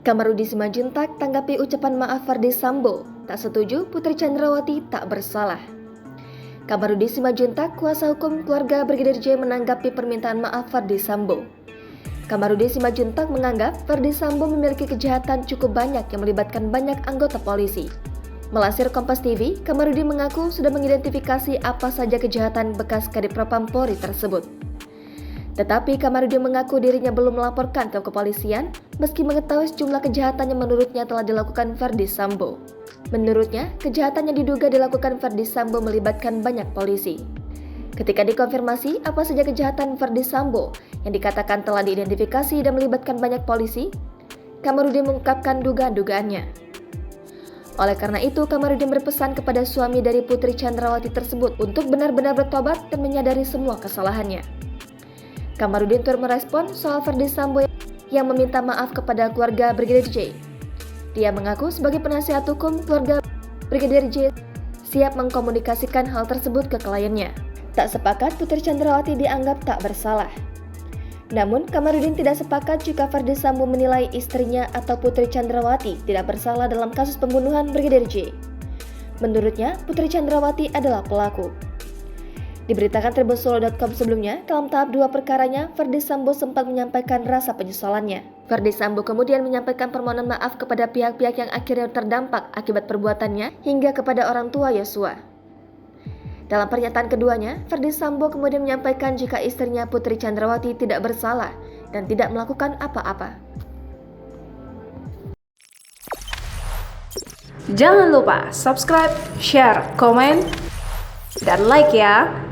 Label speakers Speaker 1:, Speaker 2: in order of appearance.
Speaker 1: Kamarudin Simanjuntak tanggapi ucapan maaf Ferdy Sambo, tak setuju Putri Chandrawati tak bersalah. Kamarudin Simanjuntak, kuasa hukum keluarga Brigadir J menanggapi permintaan maaf Ferdy Sambo. Kamarudin Simanjuntak menganggap Ferdy Sambo memiliki kejahatan cukup banyak yang melibatkan banyak anggota polisi. Melansir Kompas TV, Kamarudin mengaku sudah mengidentifikasi apa saja kejahatan bekas Kadif Propam Polri tersebut. Tetapi Kamarudin mengaku dirinya belum melaporkan ke kepolisian meski mengetahui sejumlah kejahatan yang menurutnya telah dilakukan Ferdy Sambo. Menurutnya, kejahatan yang diduga dilakukan Ferdy Sambo melibatkan banyak polisi. Ketika dikonfirmasi apa saja kejahatan Ferdy Sambo yang dikatakan telah diidentifikasi dan melibatkan banyak polisi, Kamarudin mengungkapkan dugaan-dugaannya. Oleh karena itu, Kamarudin berpesan kepada suami dari Putri Chandrawati tersebut untuk benar-benar bertobat dan menyadari semua kesalahannya. Kamarudin turut merespon soal Ferdy Sambo yang meminta maaf kepada keluarga Brigadir J. Dia mengaku sebagai penasihat hukum keluarga Brigadir J siap mengkomunikasikan hal tersebut ke kliennya. Tak sepakat Putri Chandrawati dianggap tak bersalah. Namun Kamarudin tidak sepakat jika Ferdy Sambo menilai istrinya atau Putri Chandrawati tidak bersalah dalam kasus pembunuhan Brigadir J. Menurutnya, Putri Chandrawati adalah pelaku. Diberitakan Tribun.Solo.com sebelumnya, dalam tahap 2 perkaranya, Ferdy Sambo sempat menyampaikan rasa penyesalannya. Ferdy Sambo kemudian menyampaikan permohonan maaf kepada pihak-pihak yang akhirnya terdampak akibat perbuatannya hingga kepada orang tua Yosua. Dalam pernyataan keduanya, Ferdy Sambo kemudian menyampaikan jika istrinya Putri Chandrawati tidak bersalah dan tidak melakukan apa-apa.
Speaker 2: Jangan lupa subscribe, share, komen, dan like ya!